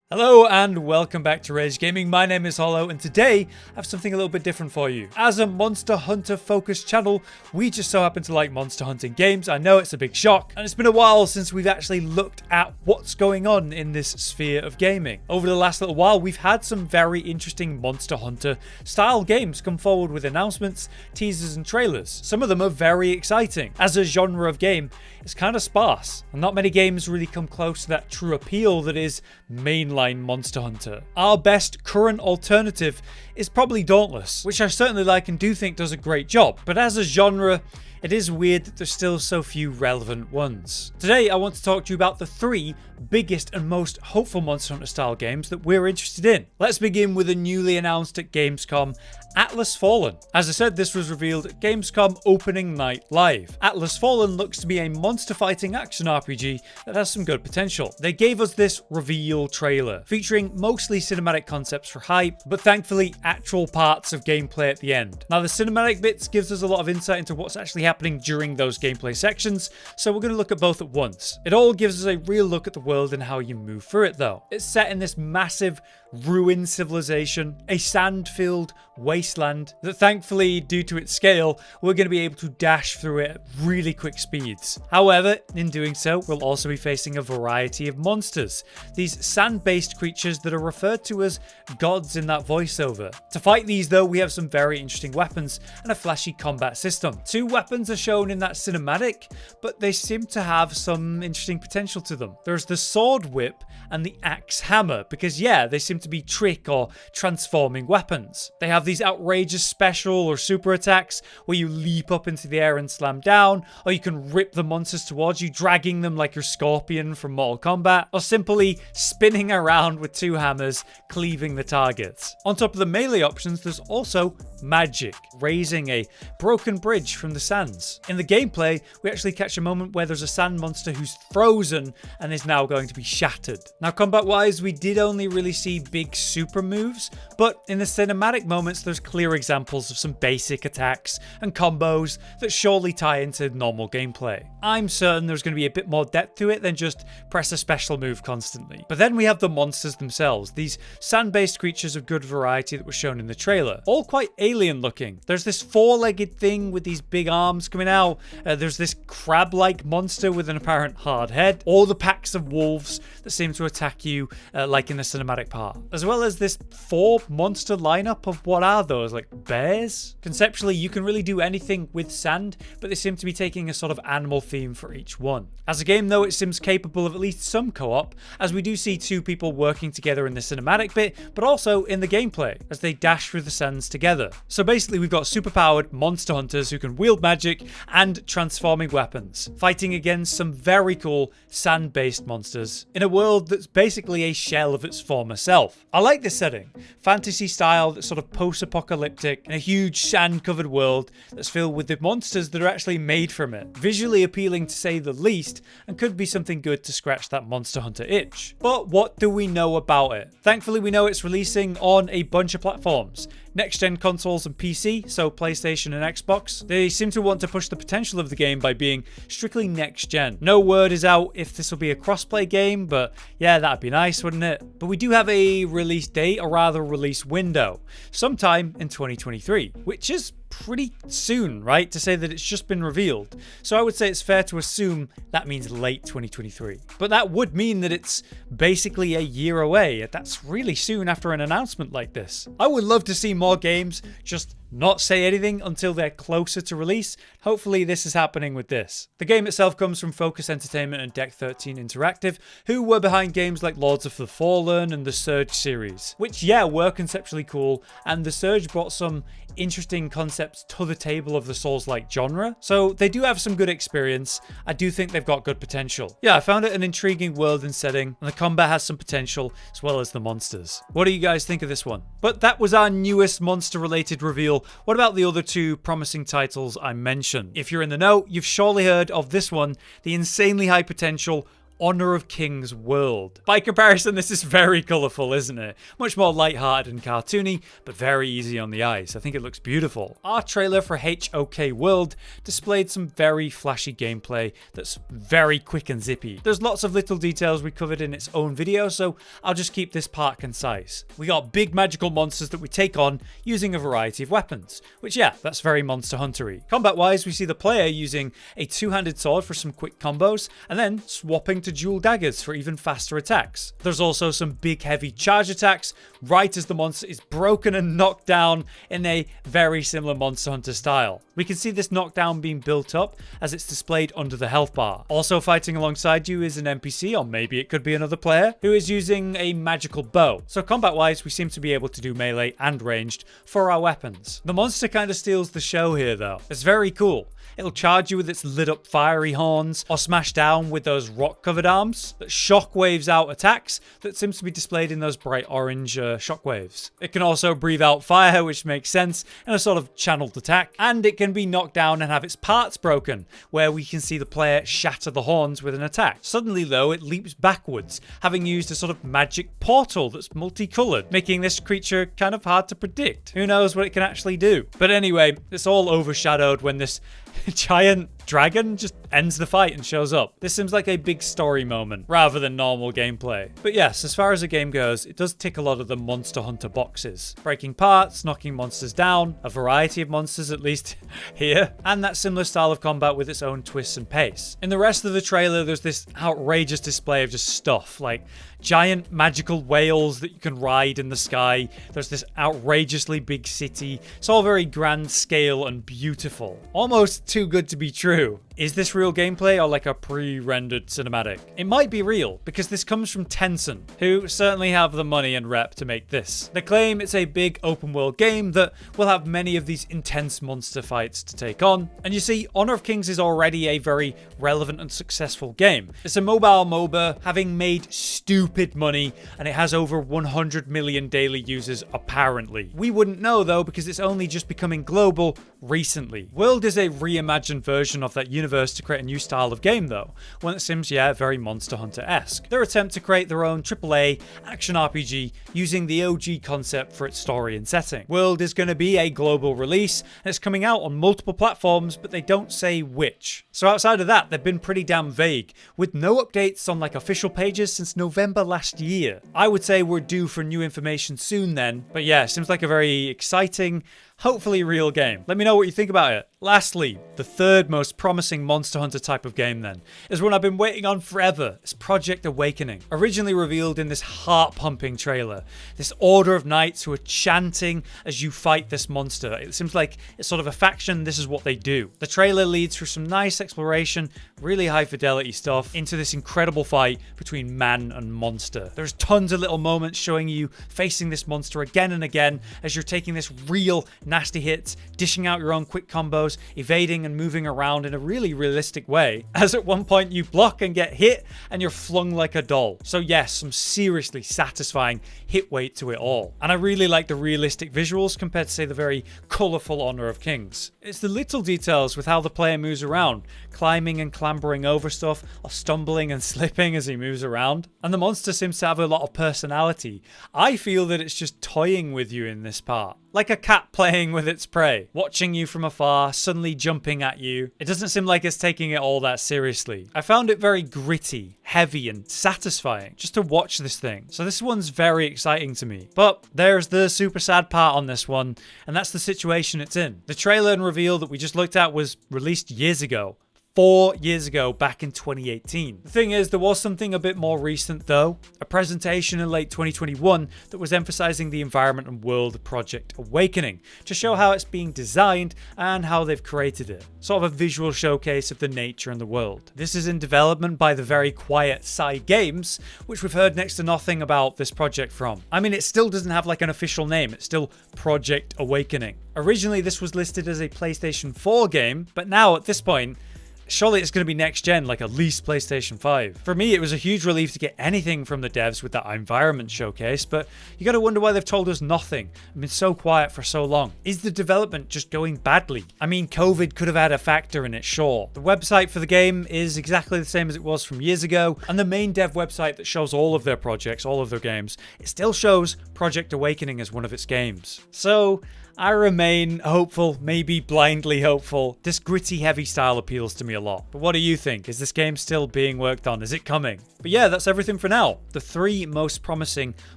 Hello and welcome back to Rage Gaming. My name is Hollow and today I have something a little bit different for you. As a Monster Hunter focused channel, we just so happen to like monster hunting games. I know it's a big shock and it's been a while since we've actually looked at what's going on in this sphere of gaming. Over the last little while, we've had some very interesting Monster Hunter style games come forward with announcements, teasers and trailers. Some of them are very exciting. As a genre of game, it's kind of sparse and not many games really come close to that true appeal that is mainline Monster Hunter. Our best current alternative is probably Dauntless, which I certainly like and do think does a great job, but as a genre, it is weird that there's still so few relevant ones. Today I want to talk to you about the three biggest and most hopeful Monster Hunter style games that we're interested in. Let's begin with a newly announced at Gamescom, Atlas Fallen. As I said, this was revealed at Gamescom opening night live. Atlas Fallen looks to be a monster fighting action RPG that has some good potential. They gave us this reveal trailer, featuring mostly cinematic concepts for hype, but thankfully actual parts of gameplay at the end. Now the cinematic bits gives us a lot of insight into what's actually happening during those gameplay sections, so we're going to look at both at once. It all gives us a real look at the world and how you move through it though. It's set in this massive ruined civilization, a sand-filled wasteland that thankfully, due to its scale, we're going to be able to dash through it at really quick speeds. However, in doing so, we'll also be facing a variety of monsters, these sand-based creatures that are referred to as gods in that voiceover. To fight these though, we have some very interesting weapons and a flashy combat system. Two weapons are shown in that cinematic, but they seem to have some interesting potential to them. There's the sword whip and the axe hammer, because yeah, they seem to be trick or transforming weapons. They have these outrageous special or super attacks where you leap up into the air and slam down, or you can rip the monsters towards you, dragging them like your Scorpion from Mortal Kombat, or simply spinning around with two hammers, cleaving the targets. On top of the melee options, there's also magic, raising a broken bridge from the sands. In the gameplay, we actually catch a moment where there's a sand monster who's frozen and is now going to be shattered. Now combat-wise, we did only really see big super moves, but in the cinematic moments, there's clear examples of some basic attacks and combos that surely tie into normal gameplay. I'm certain there's going to be a bit more depth to it than just press a special move constantly. But then we have the monsters themselves, these sand-based creatures of good variety that were shown in the trailer, all quite alien looking. There's this four-legged thing with these big arms coming out, there's this crab-like monster with an apparent hard head, or the packs of wolves that seem to attack you like in the cinematic part, as well as this four monster lineup of what are those, like bears? Conceptually, you can really do anything with sand, but they seem to be taking a sort of animal theme for each one. As a game though, it seems capable of at least some co-op, as we do see two people working together in the cinematic bit, but also in the gameplay, as they dash through the sands together. So basically we've got superpowered monster hunters who can wield magic and transforming weapons, fighting against some very cool sand-based monsters in a world that's basically a shell of its former self. I like this setting, fantasy style that's sort of post-apocalyptic in a huge sand-covered world that's filled with the monsters that are actually made from it. Visually appealing to say the least, and could be something good to scratch that Monster Hunter itch. But what do we know about it? Thankfully we know it's releasing on a bunch of platforms. Next-gen consoles and PC, so PlayStation and Xbox. They seem to want to push the potential of the game by being strictly next-gen. No word is out if this will be a cross-play game, but yeah, that'd be nice, wouldn't it? But we do have a release date, or rather release window, sometime in 2023, which is pretty soon, right? To say that it's just been revealed. So I would say it's fair to assume that means late 2023. But that would mean that it's basically a year away. That's really soon after an announcement like this. I would love to see more games just not say anything until they're closer to release. Hopefully this is happening with this. The game itself comes from Focus Entertainment and Deck 13 Interactive, who were behind games like Lords of the Fallen and the Surge series, which yeah, were conceptually cool, and the Surge brought some interesting concepts to the table of the Souls-like genre, so they do have some good experience. I do think they've got good potential. Yeah, I found it an intriguing world and setting, and the combat has some potential, as well as the monsters. What do you guys think of this one? But that was our newest monster-related reveal. What about the other two promising titles I mentioned? If you're in the know, you've surely heard of this one, the insanely high potential Honor of Kings World. By comparison, this is very colourful, isn't it? Much more light-hearted and cartoony, but very easy on the eyes. I think it looks beautiful. Our trailer for HOK World displayed some very flashy gameplay that's very quick and zippy. There's lots of little details we covered in its own video, so I'll just keep this part concise. We got big magical monsters that we take on using a variety of weapons, which yeah, that's very Monster Hunter-y. Combat-wise, we see the player using a two-handed sword for some quick combos, and then swapping to dual daggers for even faster attacks. There's also some big heavy charge attacks right as the monster is broken and knocked down in a very similar Monster Hunter style. We can see this knockdown being built up as it's displayed under the health bar. Also fighting alongside you is an NPC, or maybe it could be another player, who is using a magical bow. So combat wise, we seem to be able to do melee and ranged for our weapons. The monster kind of steals the show here though. It's very cool. It'll charge you with its lit up fiery horns, or smash down with those rock covered arms that shockwaves out attacks that seems to be displayed in those bright orange shockwaves. It can also breathe out fire, which makes sense, in a sort of channeled attack, and it can be knocked down and have its parts broken, where we can see the player shatter the horns with an attack. Suddenly though, it leaps backwards, having used a sort of magic portal that's multicolored, making this creature kind of hard to predict. Who knows what it can actually do? But anyway, it's all overshadowed when this giant dragon just ends the fight and shows up. This seems like a big story moment rather than normal gameplay. But yes, as far as the game goes, it does tick a lot of the Monster Hunter boxes. Breaking parts, knocking monsters down, a variety of monsters at least here, and that similar style of combat with its own twists and pace. In the rest of the trailer, there's this outrageous display of just stuff like giant magical whales that you can ride in the sky. There's this outrageously big city. It's all very grand scale and beautiful. Almost too good to be true. Is this real gameplay or like a pre-rendered cinematic? It might be real, because this comes from Tencent, who certainly have the money and rep to make this. They claim it's a big open world game that will have many of these intense monster fights to take on. And you see, Honor of Kings is already a very relevant and successful game. It's a mobile MOBA, having made stupid money, and it has over 100 million daily users apparently. We wouldn't know though, because it's only just becoming global recently. World is a reimagined version of that universe to create a new style of game though, one that seems, yeah, very Monster Hunter-esque. Their attempt to create their own AAA action RPG using the OG concept for its story and setting. World is going to be a global release, and it's coming out on multiple platforms, but they don't say which. So outside of that, they've been pretty damn vague, with no updates on like official pages since November last year. I would say we're due for new information soon then, but yeah, seems like a very exciting, hopefully real game. Let me know what you think about it. Lastly, the third most promising Monster Hunter type of game then, is one I've been waiting on forever. It's Project Awakening. Originally revealed in this heart-pumping trailer. This order of knights who are chanting as you fight this monster. It seems like it's sort of a faction, this is what they do. The trailer leads through some nice exploration, really high fidelity stuff, into this incredible fight between man and monster. There's tons of little moments showing you facing this monster again and again as you're taking this real nasty hits, dishing out your own quick combos, evading and moving around in a really realistic way, as at one point you block and get hit and you're flung like a doll. So yes, some seriously satisfying hit weight to it all. And I really like the realistic visuals compared to say the very colourful Honor of Kings. It's the little details with how the player moves around, climbing and clambering over stuff, or stumbling and slipping as he moves around. And the monster seems to have a lot of personality. I feel that it's just toying with you in this part. Like a cat playing with its prey, watching you from afar, suddenly jumping at you. It doesn't seem like it's taking it all that seriously. I found it very gritty, heavy, and satisfying just to watch this thing. So this one's very exciting to me. But there's the super sad part on this one, and that's the situation it's in. The trailer and reveal that we just looked at was released years ago. 4 years ago, back in 2018. The thing is, there was something a bit more recent though. A presentation in late 2021 that was emphasizing the environment and world of Project Awakening to show how it's being designed and how they've created it. Sort of a visual showcase of the nature and the world. This is in development by the very quiet Side Games, which we've heard next to nothing about this project from. I mean, it still doesn't have like an official name. It's still Project Awakening. Originally, this was listed as a PlayStation 4 game, but now at this point, surely it's going to be next gen, like at least PlayStation 5. For me, it was a huge relief to get anything from the devs with that environment showcase, but you got to wonder why they've told us nothing and been so quiet for so long. Is the development just going badly? I mean, COVID could have had a factor in it, sure. The website for the game is exactly the same as it was from years ago, and the main dev website that shows all of their projects, all of their games, it still shows Project Awakening as one of its games. So I remain hopeful, maybe blindly hopeful. This gritty, heavy style appeals to me a lot. But what do you think? Is this game still being worked on? Is it coming? But yeah, that's everything for now. The 3 most promising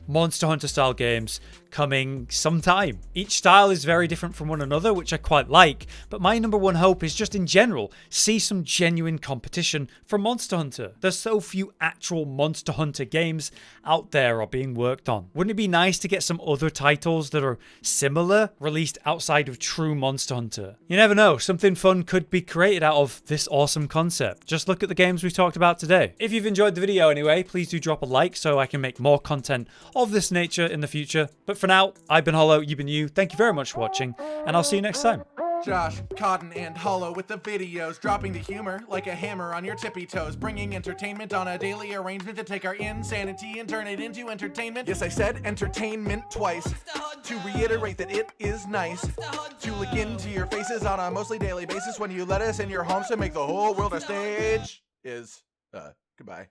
Monster Hunter style games coming sometime. Each style is very different from one another, which I quite like, but my number one hope is just in general, see some genuine competition from Monster Hunter. There's so few actual Monster Hunter games out there or being worked on. Wouldn't it be nice to get some other titles that are similar, released outside of true Monster Hunter? You never know, something fun could be created out of this awesome concept. Just look at the games we talked about today. If you've enjoyed the video anyway, please do drop a like so I can make more content of this nature in the future. But for now, I've been Hollow, you've been you. Thank you very much for watching, and I'll see you next time. Josh, Cotton, and Hollow with the videos, dropping the humor like a hammer on your tippy toes, bringing entertainment on a daily arrangement to take our insanity and turn it into entertainment. Yes, I said entertainment twice, to reiterate that it is nice to look into your faces on a mostly daily basis when you let us in your homes to make the whole world a stage. Goodbye.